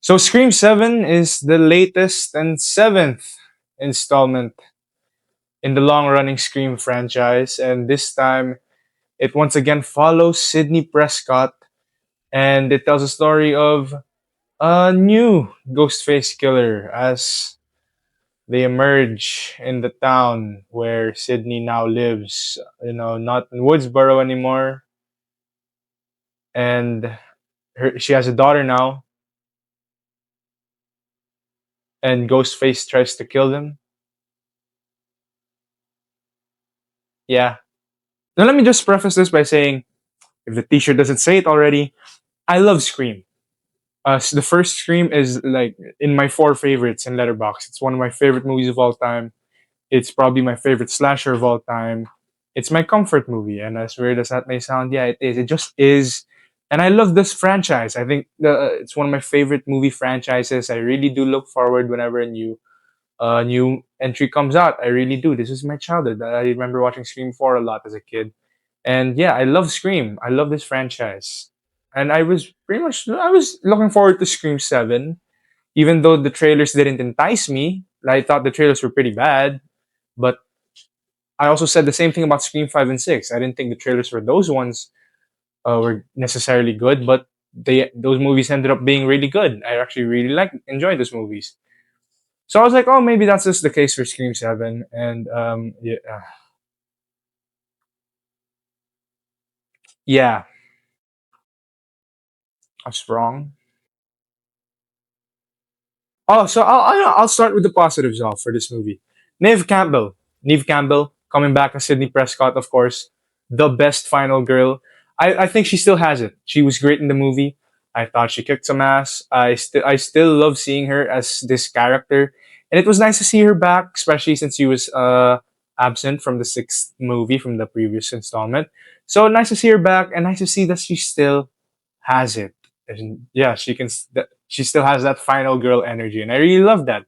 So Scream 7 is the latest and seventh installment in the long-running Scream franchise, and this time it once again follows Sidney Prescott, and it tells a story of a new Ghostface killer as they emerge in the town where Sidney now lives. Not in Woodsboro anymore, and she has a daughter now, and Ghostface tries to kill them. Yeah. Now let me just preface this by saying, if the T-shirt doesn't say it already, I love Scream. The first Scream is like in my four favorites in Letterboxd. It's one of my favorite movies of all time. It's probably my favorite slasher of all time. It's my comfort movie, and as weird as that may sound, yeah, it is. It just is, and I love this franchise. I think it's one of my favorite movie franchises. I really do look forward whenever a new entry comes out. I really do. This is my childhood. I remember watching Scream 4 a lot as a kid. And yeah, I love Scream. I love this franchise. And I was looking forward to Scream 7, even though the trailers didn't entice me. I thought the trailers were pretty bad, but I also said the same thing about Scream 5 and 6. I didn't think the trailers for those ones were necessarily good, but those movies ended up being really good. I actually really enjoyed those movies. So I was like, oh, maybe that's just the case for Scream 7. And yeah, yeah, I was wrong. Oh, so I'll start with the positives off for this movie. Neve Campbell, Neve Campbell coming back as Sidney Prescott, of course, the best final girl. I think she still has it. She was great in the movie. I thought she kicked some ass. I still love seeing her as this character, and it was nice to see her back, especially since she was absent from the sixth movie from the previous installment. So nice to see her back, and nice to see that she still has it. And yeah, she still has that final girl energy, and I really love that.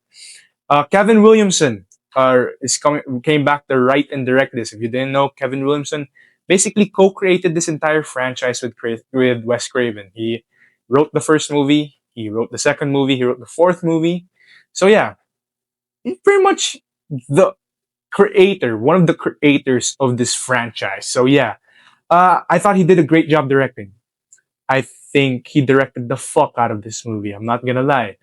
Kevin Williamson came back to write and direct this. If you didn't know, Kevin Williamson basically co-created this entire franchise with Wes Craven. He wrote the first movie, he wrote the second movie, he wrote the fourth movie. So yeah, he's pretty much the one of the creators of this franchise. So yeah, I thought he did a great job directing. I think he directed the fuck out of this movie. I'm not gonna lie.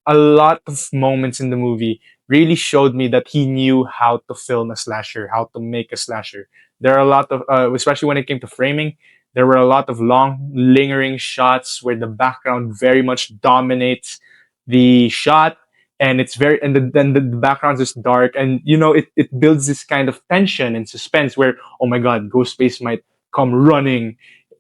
A lot of moments in the movie really showed me that he knew how to film a slasher, how to make a slasher. There are a lot of, especially when it came to framing, there were a lot of long, lingering shots where the background very much dominates the shot, and then the background is dark, and it builds this kind of tension and suspense where, oh my god, Ghostface might come running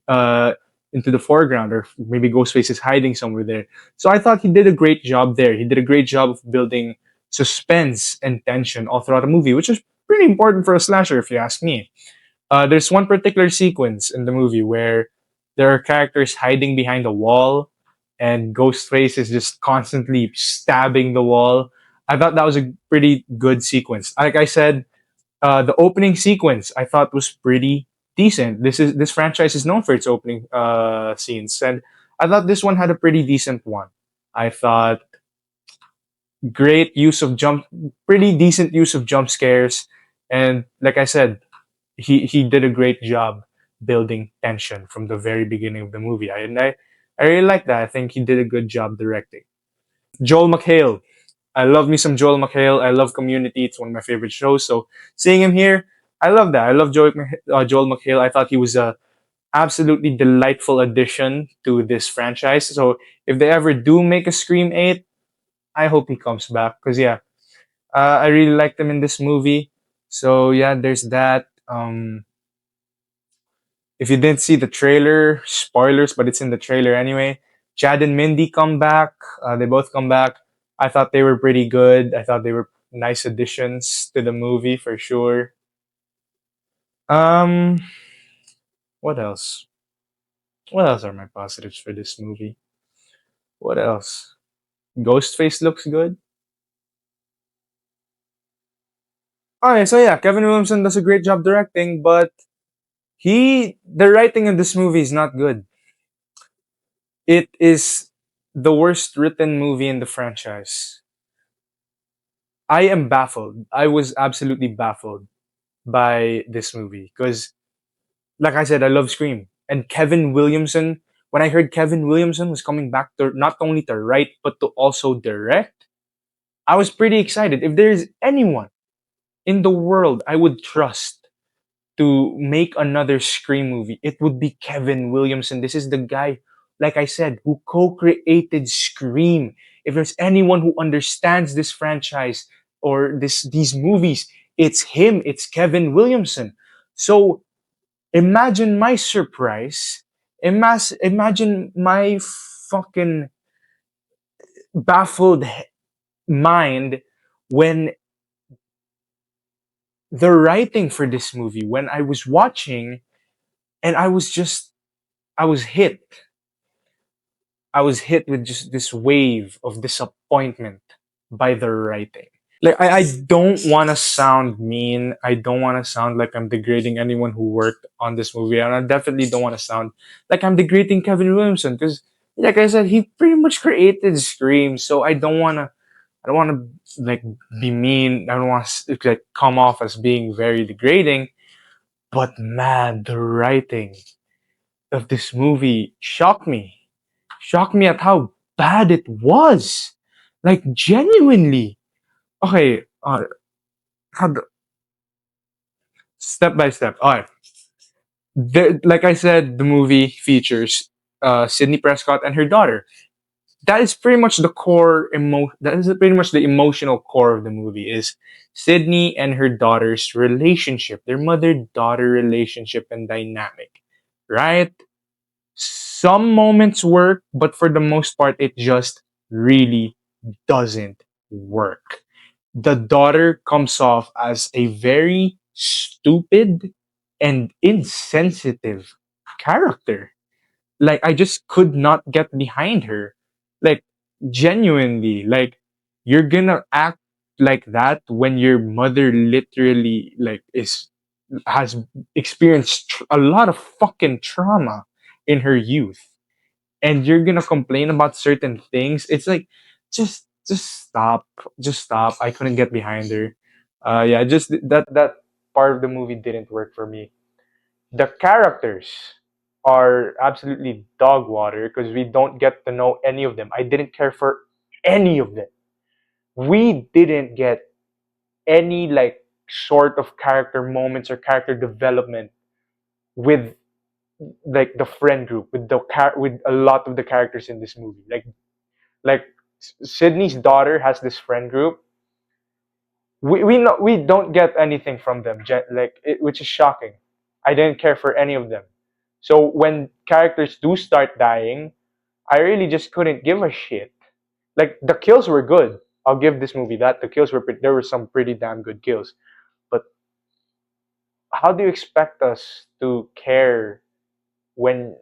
uh, into the foreground, or maybe Ghostface is hiding somewhere there. So I thought he did a great job there. He did a great job of building suspense and tension all throughout the movie, which is pretty important for a slasher, if you ask me. There's one particular sequence in the movie where there are characters hiding behind a wall, and Ghostface is just constantly stabbing the wall. I thought that was a pretty good sequence. Like I said, the opening sequence I thought was pretty decent. This franchise is known for its opening scenes, and I thought this one had a pretty decent one. I thought great use of pretty decent use of jump scares, and like I said, he did a great job building tension from the very beginning of the movie. I really like that. I think he did a good job directing. Joel McHale, I love me some Joel McHale. I love Community. It's one of my favorite shows. So seeing him here, I love that. I love Joel McHale. I thought he was a absolutely delightful addition to this franchise. So if they ever do make a Scream 8, I hope he comes back. Because yeah, I really liked him in this movie. So yeah, there's that. If you didn't see the trailer, spoilers, but it's in the trailer anyway. Chad and Mindy come back. They both come back. I thought they were pretty good. I thought they were nice additions to the movie for sure. Um, what else? What else are my positives for this movie? What else? Ghostface looks good. Alright, so yeah, Kevin Williamson does a great job directing, but the writing in this movie is not good. It is the worst written movie in the franchise. I am baffled. I was absolutely baffled by this movie because, like I said, I love Scream. And Kevin Williamson, when I heard Kevin Williamson was coming back to not only to write but to also direct, I was pretty excited. If there's anyone in the world I would trust to make another Scream movie, it would be Kevin Williamson. This is the guy, like I said, who co-created Scream. If there's anyone who understands this franchise or these movies, it's him. It's Kevin Williamson. So imagine my surprise. Imagine my fucking baffled mind when the writing for this movie, when I was watching and I was hit. I was hit with just this wave of disappointment by the writing. Like I don't want to sound mean. I don't want to sound like I'm degrading anyone who worked on this movie, and I definitely don't want to sound like I'm degrading Kevin Williamson because, like I said, he pretty much created Scream. So I don't want to. I don't want to like be mean. I don't want to like come off as being very degrading. But man, the writing of this movie shocked me at how bad it was. Like genuinely. Okay, how the, step by step. All right. Like I said, the movie features Sydney Prescott and her daughter. That is pretty much the core That is pretty much the emotional core of the movie. Is Sydney and her daughter's relationship, their mother-daughter relationship and dynamic, right? Some moments work, but for the most part, it just really doesn't work. The daughter comes off as a very stupid and insensitive character. Like, I just could not get behind her. Like, genuinely, like, you're gonna act like that when your mother literally, like, has experienced a lot of fucking trauma in her youth, and you're gonna complain about certain things. It's like, just stop, just stop. I couldn't get behind her. Yeah, just that part of the movie didn't work for me. The characters are absolutely dog water because we don't get to know any of them. I didn't care for any of them. We didn't get any like sort of character moments or character development with like the friend group, with with a lot of the characters in this movie. Like Sydney's daughter has this friend group. We don't get anything from them, which is shocking. I didn't care for any of them. So when characters do start dying, I really just couldn't give a shit. Like the kills were good. I'll give this movie that. The kills were there were some pretty damn good kills. But how do you expect us to care when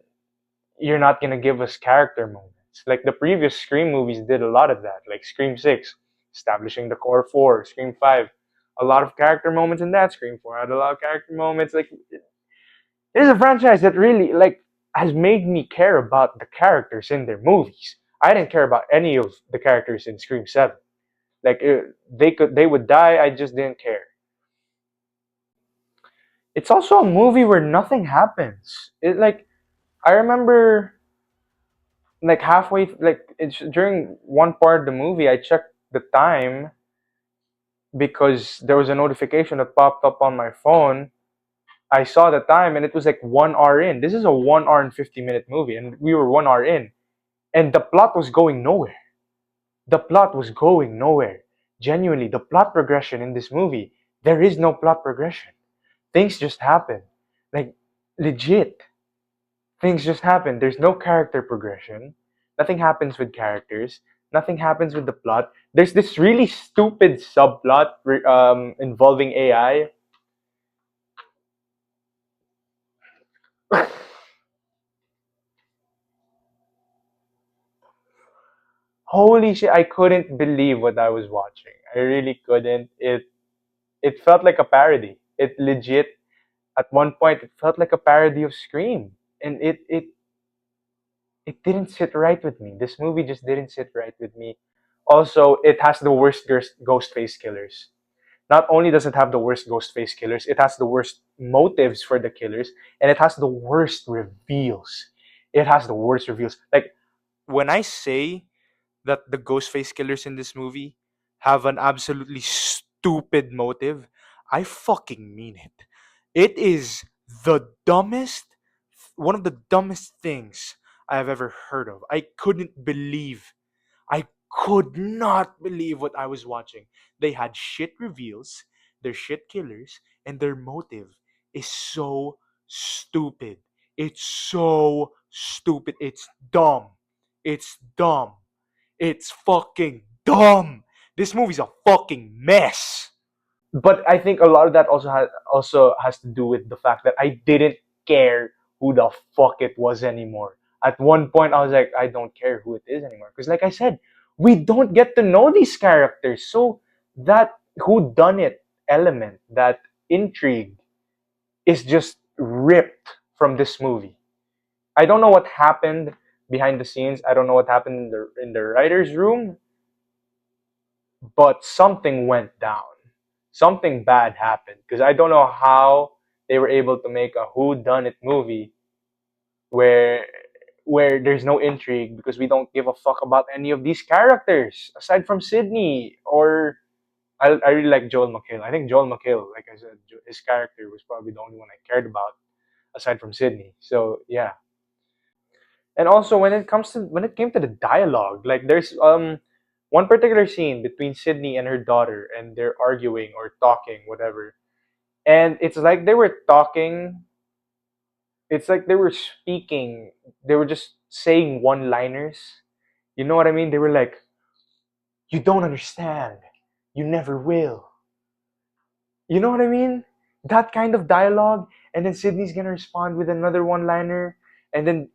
you're not gonna give us character moments? Like the previous Scream movies did a lot of that. Like Scream 6, establishing the core four. Scream 5, a lot of character moments in that. Scream 4 had a lot of character moments. Like it is a franchise that really like has made me care about the characters in their movies. I didn't care about any of the characters in Scream 7. Like they would die. I just didn't care. It's also a movie where nothing happens. It like I remember like halfway like it's during one part of the movie I checked the time because there was a notification that popped up on my phone. I saw the time and it was like 1 hour in. This is a 1 hour and 50-minute movie and we were 1 hour in and the plot was going nowhere. The plot was going nowhere. Genuinely, the plot progression in this movie, there is no plot progression. Things just happen. Like legit. Things just happen. There's no character progression. Nothing happens with characters. Nothing happens with the plot. There's this really stupid subplot involving AI. Holy shit! I couldn't believe what I was watching. I really couldn't. It felt like a parody. It legit at one point it felt like a parody of Scream, and it it didn't sit right with me. This movie just didn't sit right with me. Also, it has the worst ghost face killers. Not only does it have the worst ghost face killers, it has the worst motives for the killers, and it has the worst reveals. It has the worst reveals. Like, when I say that the ghost face killers in this movie have an absolutely stupid motive, I fucking mean it. It is the dumbest, one of the dumbest things I have ever heard of. I could not believe what I was watching. They had shit reveals, they're shit killers, and their motive is so stupid. It's so stupid. It's dumb. It's dumb. It's fucking dumb. This movie's a fucking mess. But I think a lot of that also has to do with the fact that I didn't care who the fuck it was anymore. At one point, I was like, I don't care who it is anymore, because, like I said, we don't get to know these characters. So that who done it element, that intrigue, is just ripped from this movie. I don't know what happened behind the scenes. I don't know what happened in the writers' room, but something went down. Something bad happened, because I don't know how they were able to make a who done it movie where there's no intrigue, because we don't give a fuck about any of these characters aside from Sydney. Or I really like Joel McHale. I think Joel McHale, like I said, his character was probably the only one I cared about aside from Sydney. So yeah. And also, when it came to the dialogue, like, there's one particular scene between Sydney and her daughter, and they're arguing or talking, whatever. And it's like they were talking, it's like they were speaking, they were just saying one liners. You know what I mean? They were like, "You don't understand. You never will." You know what I mean? That kind of dialogue. And then Sydney's gonna respond with another one liner. And then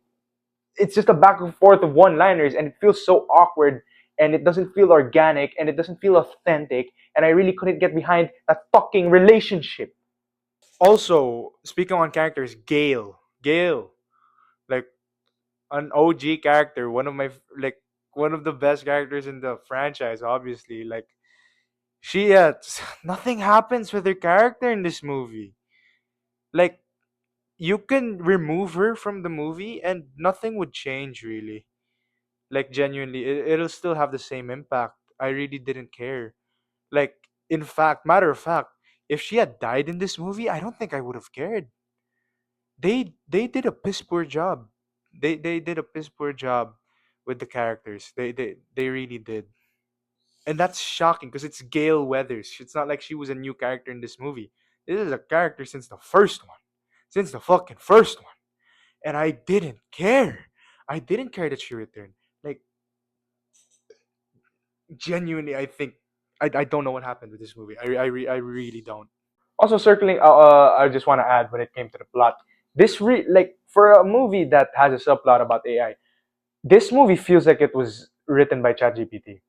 it's just a back and forth of one liners, and it feels so awkward, and it doesn't feel organic, and it doesn't feel authentic, and I really couldn't get behind that fucking relationship. Also, speaking on characters, Gail, like, an OG character, one of the best characters in the franchise, obviously. Like, she nothing happens with her character in this movie. Like, you can remove her from the movie and nothing would change, really. Like, genuinely, it'll still have the same impact. I really didn't care. Like, in fact, matter of fact, if she had died in this movie, I don't think I would have cared. They did a piss poor job. They did a piss poor job with the characters. They really did. And that's shocking, because it's Gail Weathers. It's not like she was a new character in this movie. This is a character since the first one. Since the fucking first one. And I didn't care. I didn't care that she returned. Like, genuinely, I think I don't know what happened with this movie. I really don't. Also, circling, I just want to add, when it came to the plot, like, for a movie that has a subplot about AI, this movie feels like it was written by ChatGPT.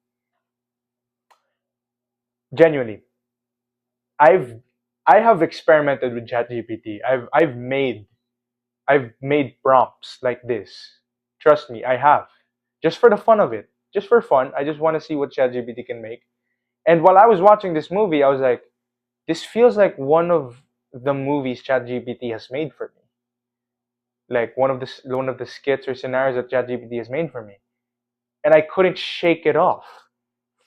Genuinely, I've I have experimented with ChatGPT. I've made prompts like this. Trust me, I have. Just for the fun of it. Just for fun. I just want to see what ChatGPT can make. And while I was watching this movie, I was like, this feels like one of the movies ChatGPT has made for me. Like, one of the skits or scenarios that ChatGPT has made for me. And I couldn't shake it off.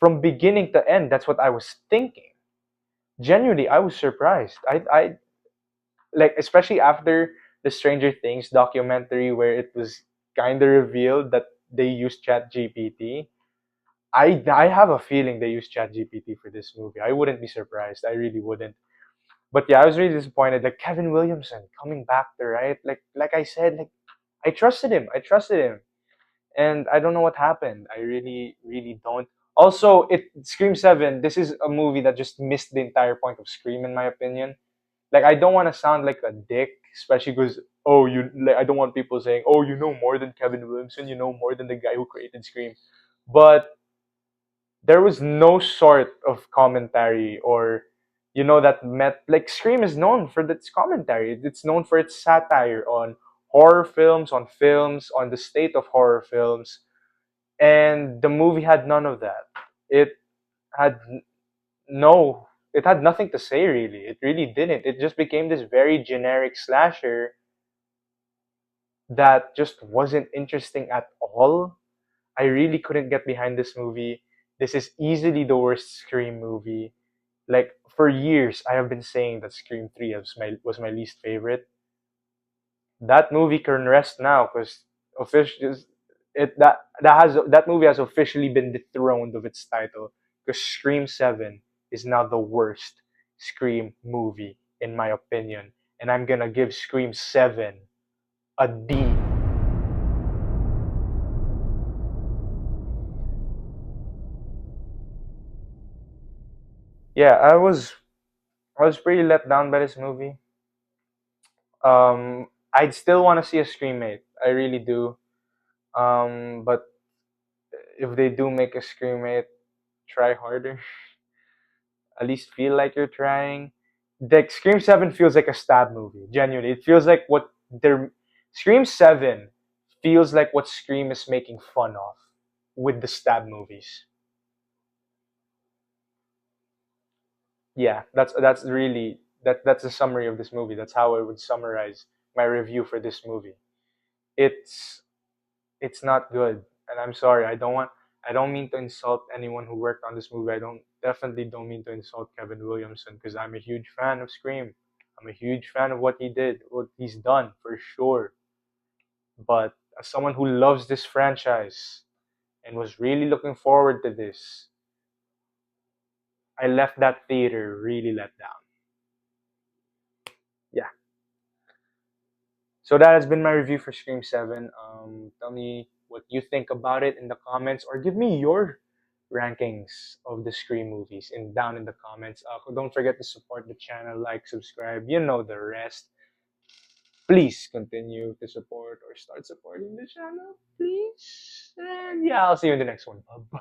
From beginning to end, that's what I was thinking. Genuinely, I was surprised. I like, especially after the Stranger Things documentary, where it was kind of revealed that they used ChatGPT. I have a feeling they used ChatGPT for this movie. I wouldn't be surprised. I really wouldn't. But yeah, I was really disappointed. Like, Kevin Williamson coming back to write. Like I said, like, I trusted him. I trusted him. And I don't know what happened. I really, really don't. Also, Scream 7, this is a movie that just missed the entire point of Scream, in my opinion. Like, I don't want to sound like a dick, especially because, I don't want people saying, oh, you know more than Kevin Williamson, you know more than the guy who created Scream. But there was no sort of commentary, or, that met, like, Scream is known for its commentary. It's known for its satire on horror films, on the state of horror films, and the movie had none of that. It had no, it had nothing to say really. It really didn't. It just became this very generic slasher that just wasn't interesting at all. I really couldn't get behind this movie. This is easily the worst Scream movie. Like for years, I have been saying that Scream 3 was my least favorite. That movie can rest now because official it that movie has officially been dethroned of its title because Scream 7 is now the worst Scream movie in my opinion, and I'm gonna give Scream 7 a D. Yeah, I was pretty let down by this movie. I'd still want to see a Scream 8. I really do. But if they do make a Scream 8, try harder. At least feel like you're trying. Like Scream 7 feels like a stab movie. Genuinely, it feels like what they're Scream 7 feels like what Scream is making fun of with the stab movies. Yeah, that's really that's a summary of this movie. That's how I would summarize my review for this movie. It's it's not good, and I'm sorry. I don't mean to insult anyone who worked on this movie. I don't definitely don't mean to insult Kevin Williamson because I'm a huge fan of Scream. I'm a huge fan of what he did, what he's done for sure. But as someone who loves this franchise and was really looking forward to this, I left that theater really let down. Yeah. So that has been my review for Scream 7. Tell me what you think about it in the comments, or give me your rankings of the Scream movies down in the comments. Don't forget to support the channel, like, subscribe, you know the rest. Please continue to support or start supporting the channel, please. And yeah, I'll see you in the next one. Bye.